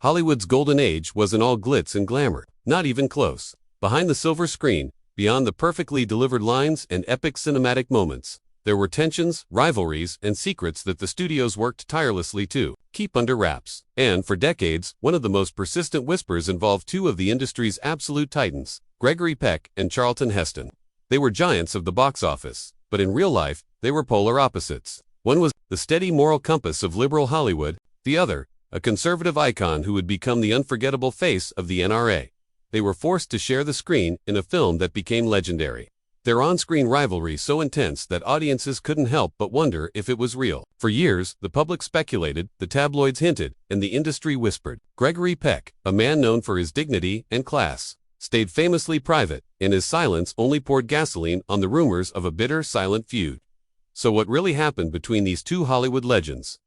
Hollywood's golden age wasn't all glitz and glamour, not even close. Behind the silver screen, beyond the perfectly delivered lines and epic cinematic moments, there were tensions, rivalries, and secrets that the studios worked tirelessly to keep under wraps. And for decades, one of the most persistent whispers involved two of the industry's absolute titans, Gregory Peck and Charlton Heston. They were giants of the box office, but in real life, they were polar opposites. One was the steady moral compass of liberal Hollywood, the other, a conservative icon who would become the unforgettable face of the NRA. They were forced to share the screen in a film that became legendary. Their on-screen rivalry so intense that audiences couldn't help but wonder if it was real. For years, the public speculated, the tabloids hinted, and the industry whispered. Gregory Peck, a man known for his dignity and class, stayed famously private, and his silence only poured gasoline on the rumors of a bitter, silent feud. So what really happened between these two Hollywood legends?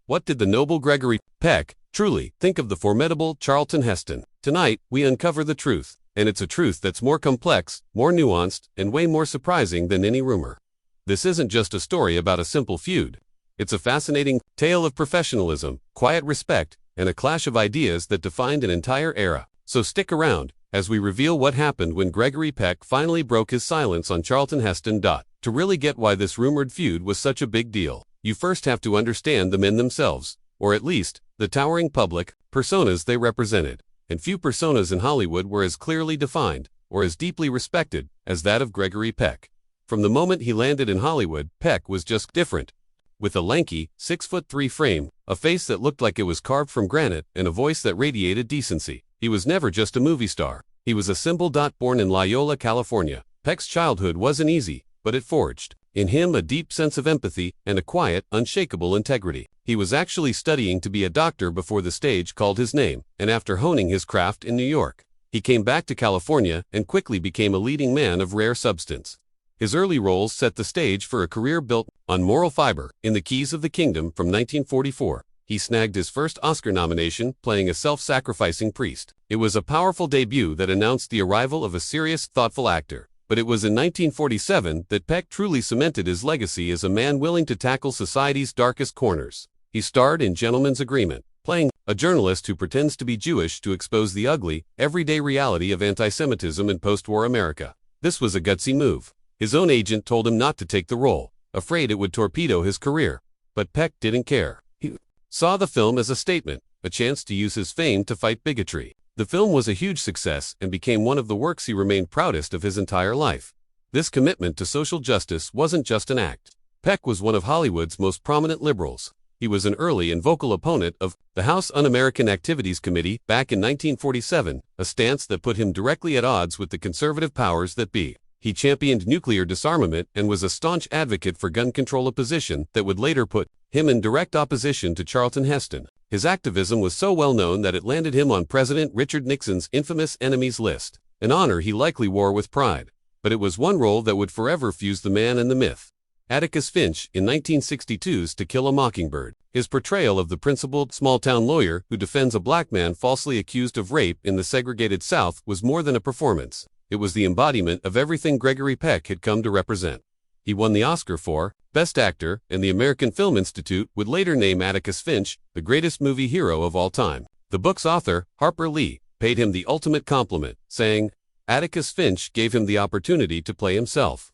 What did the noble Gregory Peck truly think of the formidable Charlton Heston? Tonight, we uncover the truth, and it's a truth that's more complex, more nuanced, and way more surprising than any rumor. This isn't just a story about a simple feud. It's a fascinating tale of professionalism, quiet respect, and a clash of ideas that defined an entire era. So stick around, as we reveal what happened when Gregory Peck finally broke his silence on Charlton Heston. To really get why this rumored feud was such a big deal, you first have to understand the men themselves, or at least, the towering public personas they represented. And few personas in Hollywood were as clearly defined, or as deeply respected, as that of Gregory Peck. From the moment he landed in Hollywood, Peck was just different. With a lanky, 6'3" frame, a face that looked like it was carved from granite, and a voice that radiated decency. He was never just a movie star. He was a symbol. Born in Loyola, California, Peck's childhood wasn't easy, but it forged in him a deep sense of empathy and a quiet, unshakable integrity. He was actually studying to be a doctor before the stage called his name, and after honing his craft in New York, he came back to California and quickly became a leading man of rare substance. His early roles set the stage for a career built on moral fiber. In The Keys of the Kingdom from 1944, he snagged his first Oscar nomination playing a self-sacrificing priest. It was a powerful debut that announced the arrival of a serious, thoughtful actor. But it was in 1947 that Peck truly cemented his legacy as a man willing to tackle society's darkest corners. He starred in Gentleman's Agreement, playing a journalist who pretends to be Jewish to expose the ugly, everyday reality of anti-Semitism in post-war America. This was a gutsy move. His own agent told him not to take the role, afraid it would torpedo his career. But Peck didn't care. He saw the film as a statement, a chance to use his fame to fight bigotry. The film was a huge success and became one of the works he remained proudest of his entire life. This commitment to social justice wasn't just an act. Peck was one of Hollywood's most prominent liberals. He was an early and vocal opponent of the House Un-American Activities Committee back in 1947, a stance that put him directly at odds with the conservative powers that be. He championed nuclear disarmament and was a staunch advocate for gun control, a position that would later put him in direct opposition to Charlton Heston. His activism was so well known that it landed him on President Richard Nixon's infamous enemies list, an honor he likely wore with pride. But it was one role that would forever fuse the man and the myth. Atticus Finch in 1962's To Kill a Mockingbird. His portrayal of the principled, small-town lawyer who defends a black man falsely accused of rape in the segregated South was more than a performance. It was the embodiment of everything Gregory Peck had come to represent. He won the Oscar for Best Actor, and the American Film Institute would later name Atticus Finch the greatest movie hero of all time. The book's author, Harper Lee, paid him the ultimate compliment, saying, Atticus Finch gave him the opportunity to play himself.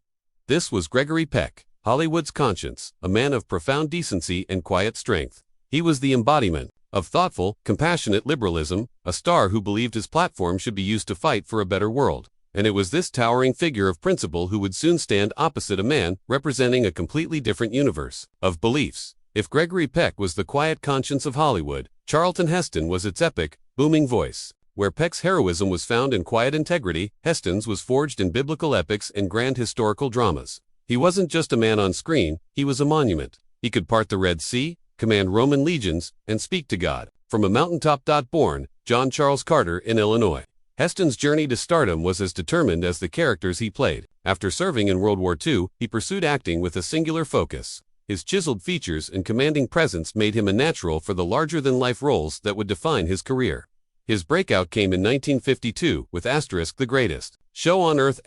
This was Gregory Peck, Hollywood's conscience, a man of profound decency and quiet strength. He was the embodiment of thoughtful, compassionate liberalism, a star who believed his platform should be used to fight for a better world. And it was this towering figure of principle who would soon stand opposite a man representing a completely different universe of beliefs. If Gregory Peck was the quiet conscience of Hollywood, Charlton Heston was its epic, booming voice. Where Peck's heroism was found in quiet integrity, Heston's was forged in biblical epics and grand historical dramas. He wasn't just a man on screen, he was a monument. He could part the Red Sea, command Roman legions, and speak to God from a mountaintop. Born John Charles Carter in Illinois, Heston's journey to stardom was as determined as the characters he played. After serving in World War II, he pursued acting with a singular focus. His chiseled features and commanding presence made him a natural for the larger-than-life roles that would define his career. His breakout came in 1952 with *The Greatest Show on Earth*,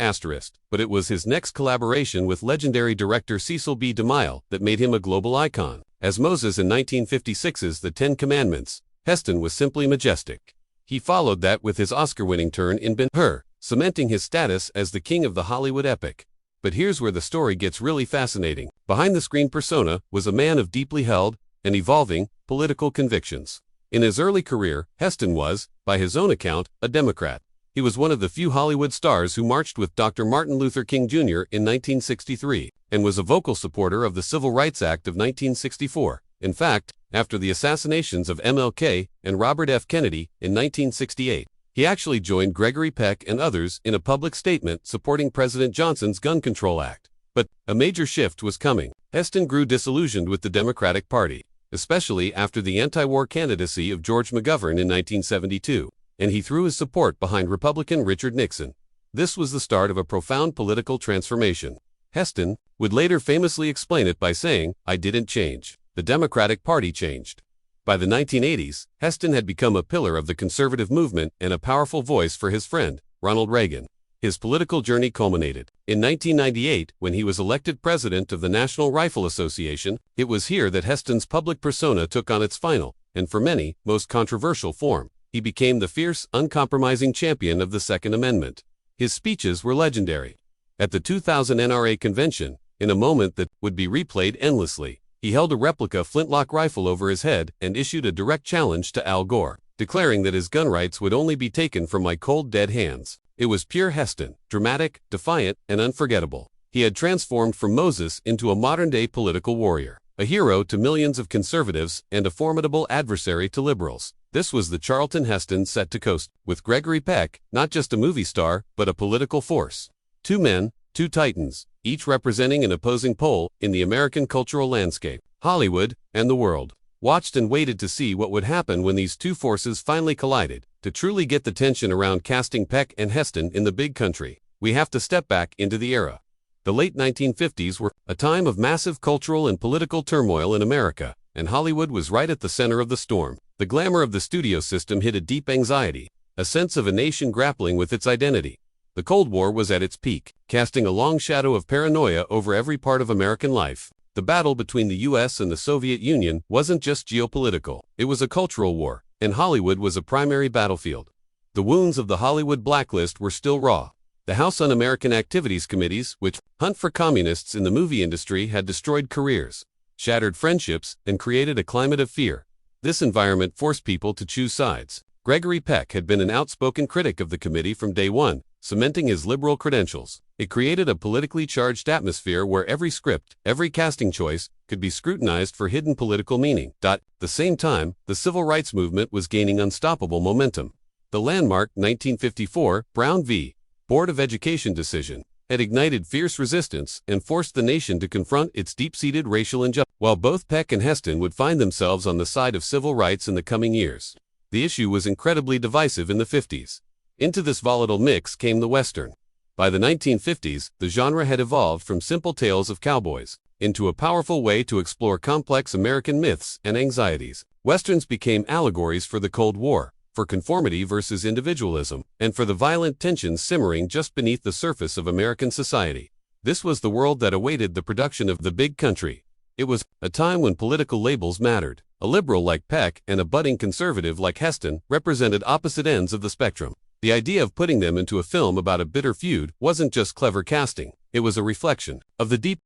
but it was his next collaboration with legendary director Cecil B. DeMille that made him a global icon. As Moses in 1956's The Ten Commandments, Heston was simply majestic. He followed that with his Oscar-winning turn in Ben-Hur, cementing his status as the king of the Hollywood epic. But here's where the story gets really fascinating. Behind the screen persona was a man of deeply held and evolving political convictions. In his early career, Heston was, by his own account, a Democrat. He was one of the few Hollywood stars who marched with Dr. Martin Luther King Jr. in 1963, and was a vocal supporter of the Civil Rights Act of 1964. In fact, after the assassinations of MLK and Robert F. Kennedy in 1968, he actually joined Gregory Peck and others in a public statement supporting President Johnson's Gun Control Act. But a major shift was coming. Heston grew disillusioned with the Democratic Party, especially after the anti-war candidacy of George McGovern in 1972, and he threw his support behind Republican Richard Nixon. This was the start of a profound political transformation. Heston would later famously explain it by saying, "I didn't change. The Democratic Party changed." By the 1980s, Heston had become a pillar of the conservative movement and a powerful voice for his friend, Ronald Reagan. His political journey culminated in 1998 when he was elected president of the National Rifle Association. It was here that Heston's public persona took on its final, and for many, most controversial form. He became the fierce, uncompromising champion of the Second Amendment. His speeches were legendary. At the 2000 NRA convention, in a moment that would be replayed endlessly, he held a replica flintlock rifle over his head and issued a direct challenge to Al Gore, declaring that his gun rights would only be taken from my cold, dead hands. It was pure Heston, dramatic, defiant, and unforgettable. He had transformed from Moses into a modern-day political warrior, a hero to millions of conservatives and a formidable adversary to liberals. This was the Charlton Heston set to coast, with Gregory Peck, not just a movie star, but a political force. Two men, two titans, each representing an opposing pole in the American cultural landscape. Hollywood and the world watched and waited to see what would happen when these two forces finally collided. To truly get the tension around casting Peck and Heston in The Big Country, we have to step back into the era. The late 1950s were a time of massive cultural and political turmoil in America, and Hollywood was right at the center of the storm. The glamour of the studio system hid a deep anxiety, a sense of a nation grappling with its identity. The Cold War was at its peak, casting a long shadow of paranoia over every part of American life. The battle between the U.S. and the Soviet Union wasn't just geopolitical, it was a cultural war, and Hollywood was a primary battlefield. The wounds of the Hollywood blacklist were still raw. The House Un-American Activities Committees, which hunt for communists in the movie industry, had destroyed careers, shattered friendships, and created a climate of fear. This environment forced people to choose sides. Gregory Peck had been an outspoken critic of the committee from day one, cementing his liberal credentials. It created a politically charged atmosphere where every script, every casting choice, could be scrutinized for hidden political meaning. At the same time, the civil rights movement was gaining unstoppable momentum. The landmark 1954 Brown v. Board of Education decision had ignited fierce resistance and forced the nation to confront its deep-seated racial injustice. While both Peck and Heston would find themselves on the side of civil rights in the coming years, the issue was incredibly divisive in the 50s. Into this volatile mix came the Western. By the 1950s, the genre had evolved from simple tales of cowboys into a powerful way to explore complex American myths and anxieties. Westerns became allegories for the Cold War, for conformity versus individualism, and for the violent tensions simmering just beneath the surface of American society. This was the world that awaited the production of The Big Country. It was a time when political labels mattered. A liberal like Peck and a budding conservative like Heston represented opposite ends of the spectrum. The idea of putting them into a film about a bitter feud wasn't just clever casting, it was a reflection of the deep.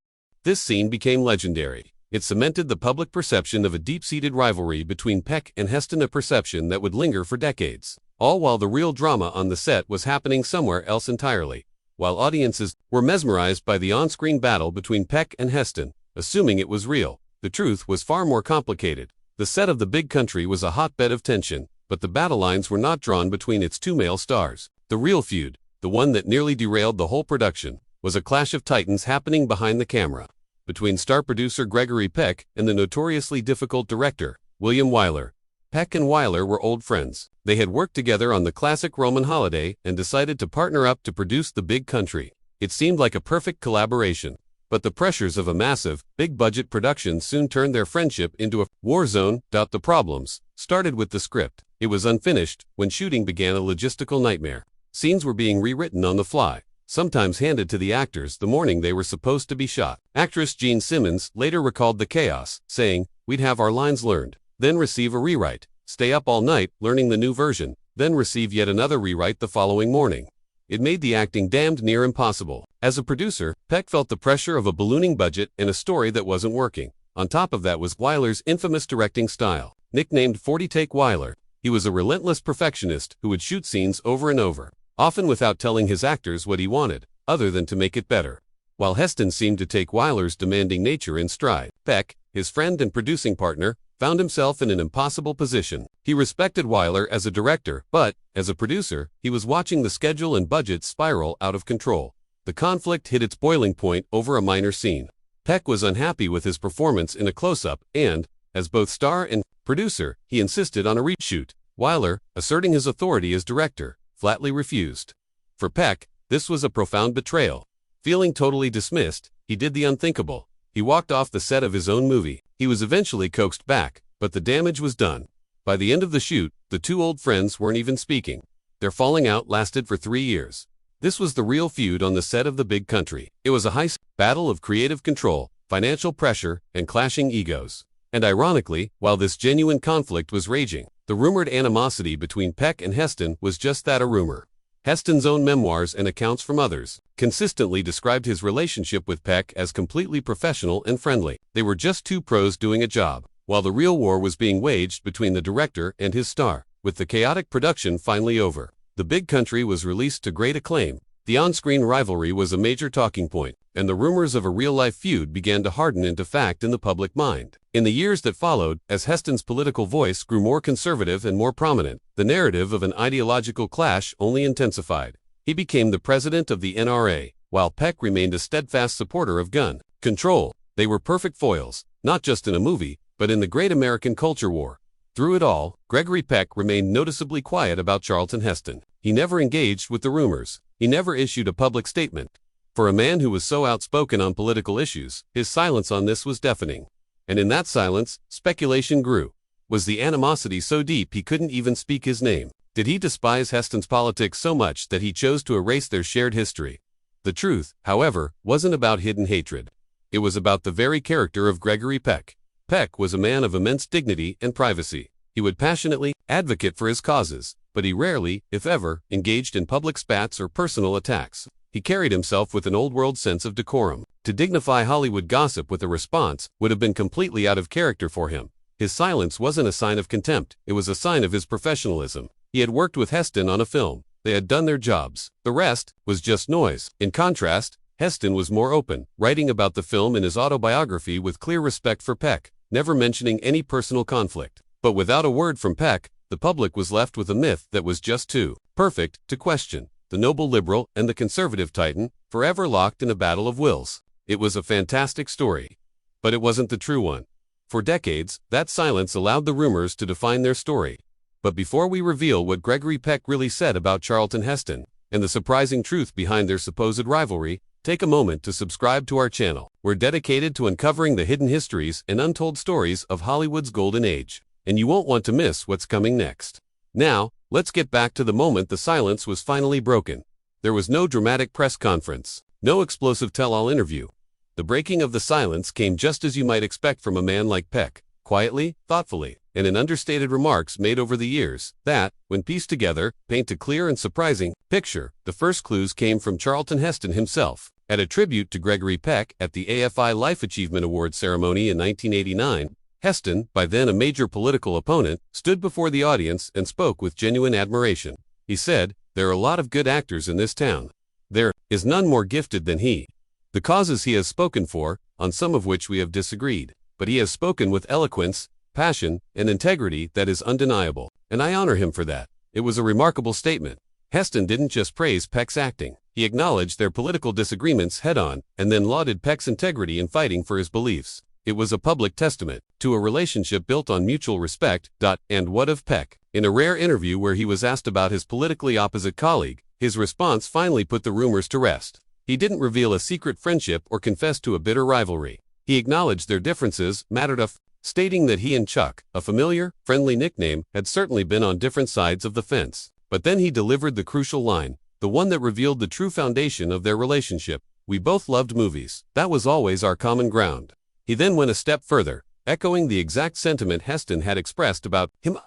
This scene became legendary. It cemented the public perception of a deep-seated rivalry between Peck and Heston, a perception that would linger for decades, all while the real drama on the set was happening somewhere else entirely. While audiences were mesmerized by the on-screen battle between Peck and Heston, assuming it was real, the truth was far more complicated. The set of The Big Country was a hotbed of tension, but the battle lines were not drawn between its two male stars. The real feud, the one that nearly derailed the whole production, was a clash of titans happening behind the camera, between star producer Gregory Peck and the notoriously difficult director, William Wyler. Peck and Wyler were old friends. They had worked together on the classic Roman Holiday and decided to partner up to produce The Big Country. It seemed like a perfect collaboration. But the pressures of a massive, big-budget production soon turned their friendship into a war zone. The problems started with the script. It was unfinished when shooting began, a logistical nightmare. Scenes were being rewritten on the fly, sometimes handed to the actors the morning they were supposed to be shot. Actress Jean Simmons later recalled the chaos, saying, "We'd have our lines learned, then receive a rewrite, stay up all night learning the new version, then receive yet another rewrite the following morning. It made the acting damned near impossible. As a producer, Peck felt the pressure of a ballooning budget and a story that wasn't working. On top of that was Wyler's infamous directing style. Nicknamed 40-Take Wyler, he was a relentless perfectionist who would shoot scenes over and over, often without telling his actors what he wanted, other than to make it better. While Heston seemed to take Wyler's demanding nature in stride, Peck, his friend and producing partner, found himself in an impossible position. He respected Wyler as a director, but, as a producer, he was watching the schedule and budget spiral out of control. The conflict hit its boiling point over a minor scene. Peck was unhappy with his performance in a close-up and, as both star and producer, he insisted on a reshoot. Wyler, asserting his authority as director, flatly refused. For Peck, this was a profound betrayal. Feeling totally dismissed, he did the unthinkable. He walked off the set of his own movie. He was eventually coaxed back, but the damage was done. By the end of the shoot, the two old friends weren't even speaking. Their falling out lasted for 3 years. This was the real feud on the set of The Big Country. It was a battle of creative control, financial pressure, and clashing egos. And ironically, while this genuine conflict was raging, the rumored animosity between Peck and Heston was just that, a rumor. Heston's own memoirs and accounts from others consistently described his relationship with Peck as completely professional and friendly. They were just two pros doing a job, while the real war was being waged between the director and his star. With the chaotic production finally over, The Big Country was released to great acclaim. The on-screen rivalry was a major talking point, and the rumors of a real-life feud began to harden into fact in the public mind. In the years that followed, as Heston's political voice grew more conservative and more prominent, the narrative of an ideological clash only intensified. He became the president of the NRA, while Peck remained a steadfast supporter of gun control. They were perfect foils, not just in a movie, but in the great American culture war. Through it all, Gregory Peck remained noticeably quiet about Charlton Heston. He never engaged with the rumors. He never issued a public statement. For a man who was so outspoken on political issues, his silence on this was deafening. And in that silence, speculation grew. Was the animosity so deep he couldn't even speak his name? Did he despise Heston's politics so much that he chose to erase their shared history? The truth, however, wasn't about hidden hatred. It was about the very character of Gregory Peck. Peck was a man of immense dignity and privacy. He would passionately advocate for his causes, but he rarely, if ever, engaged in public spats or personal attacks. He carried himself with an old-world sense of decorum. To dignify Hollywood gossip with a response would have been completely out of character for him. His silence wasn't a sign of contempt, it was a sign of his professionalism. He had worked with Heston on a film. They had done their jobs. The rest was just noise. In contrast, Heston was more open, writing about the film in his autobiography with clear respect for Peck, never mentioning any personal conflict. But without a word from Peck, the public was left with a myth that was just too perfect to question. The noble liberal and the conservative titan, forever locked in a battle of wills. It was a fantastic story. But it wasn't the true one. For decades, that silence allowed the rumors to define their story. But before we reveal what Gregory Peck really said about Charlton Heston, and the surprising truth behind their supposed rivalry, take a moment to subscribe to our channel. We're dedicated to uncovering the hidden histories and untold stories of Hollywood's golden age. And you won't want to miss what's coming next. Now, let's get back to the moment the silence was finally broken. There was no dramatic press conference, no explosive tell-all interview. The breaking of the silence came just as you might expect from a man like Peck, quietly, thoughtfully, and in understated remarks made over the years, that, when pieced together, paint a clear and surprising picture. The first clues came from Charlton Heston himself. At a tribute to Gregory Peck at the AFI Life Achievement Award ceremony in 1989, Heston, by then a major political opponent, stood before the audience and spoke with genuine admiration. He said, "There are a lot of good actors in this town. There is none more gifted than he. The causes he has spoken for, on some of which we have disagreed, but he has spoken with eloquence, passion, and integrity that is undeniable, and I honor him for that." It was a remarkable statement. Heston didn't just praise Peck's acting. He acknowledged their political disagreements head-on, and then lauded Peck's integrity in fighting for his beliefs. It was a public testament to a relationship built on mutual respect. And what of Peck? In a rare interview where he was asked about his politically opposite colleague, his response finally put the rumors to rest. He didn't reveal a secret friendship or confess to a bitter rivalry. He acknowledged their differences mattered stating that he and Chuck, a familiar, friendly nickname, had certainly been on different sides of the fence. But then he delivered the crucial line, the one that revealed the true foundation of their relationship. "We both loved movies. That was always our common ground." He then went a step further, echoing the exact sentiment Heston had expressed about him.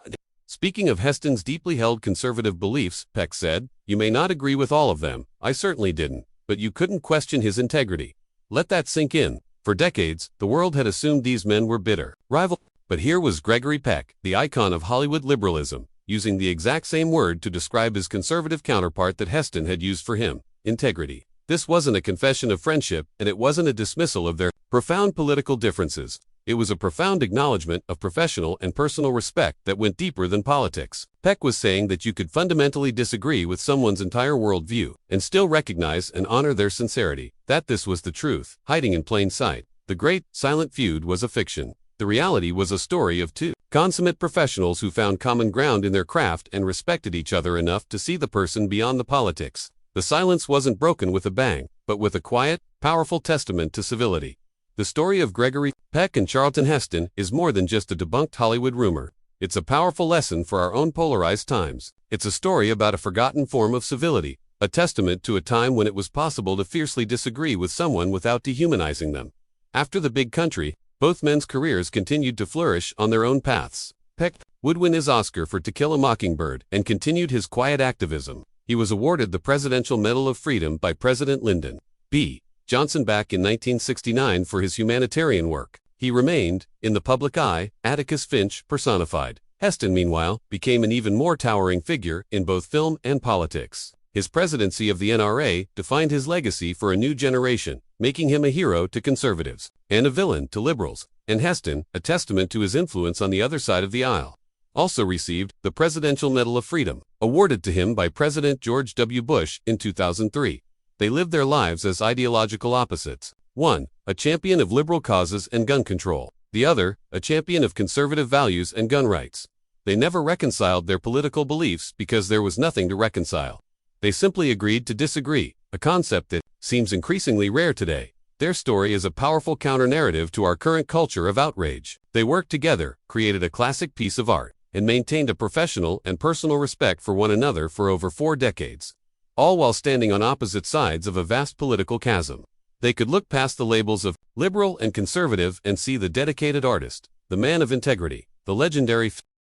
Speaking of Heston's deeply held conservative beliefs, Peck said, "You may not agree with all of them, I certainly didn't, but you couldn't question his integrity. Let that sink in. For decades, the world had assumed these men were bitter rival." But here was Gregory Peck, the icon of Hollywood liberalism, using the exact same word to describe his conservative counterpart that Heston had used for him: integrity. This wasn't a confession of friendship, and it wasn't a dismissal of their profound political differences. It was a profound acknowledgement of professional and personal respect that went deeper than politics. Peck was saying that you could fundamentally disagree with someone's entire worldview and still recognize and honor their sincerity, that this was the truth, hiding in plain sight. The great, silent feud was a fiction. The reality was a story of two consummate professionals who found common ground in their craft and respected each other enough to see the person beyond the politics. The silence wasn't broken with a bang, but with a quiet, powerful testament to civility. The story of Gregory Peck and Charlton Heston is more than just a debunked Hollywood rumor. It's a powerful lesson for our own polarized times. It's a story about a forgotten form of civility, a testament to a time when it was possible to fiercely disagree with someone without dehumanizing them. After the big country, both men's careers continued to flourish on their own paths. Peck would win his Oscar for To Kill a Mockingbird and continued his quiet activism. He was awarded the Presidential Medal of Freedom by President Lyndon B. Johnson back in 1969 for his humanitarian work. He remained, in the public eye, Atticus Finch personified. Heston, meanwhile, became an even more towering figure in both film and politics. His presidency of the NRA defined his legacy for a new generation, making him a hero to conservatives and a villain to liberals, and Heston, a testament to his influence on the other side of the aisle. Also received the Presidential Medal of Freedom, awarded to him by President George W. Bush in 2003. They lived their lives as ideological opposites. One, a champion of liberal causes and gun control. The other, a champion of conservative values and gun rights. They never reconciled their political beliefs because there was nothing to reconcile. They simply agreed to disagree, a concept that seems increasingly rare today. Their story is a powerful counter-narrative to our current culture of outrage. They worked together, created a classic piece of art, and maintained a professional and personal respect for one another for over 4 decades. All while standing on opposite sides of a vast political chasm. They could look past the labels of liberal and conservative and see the dedicated artist, the man of integrity, the legendary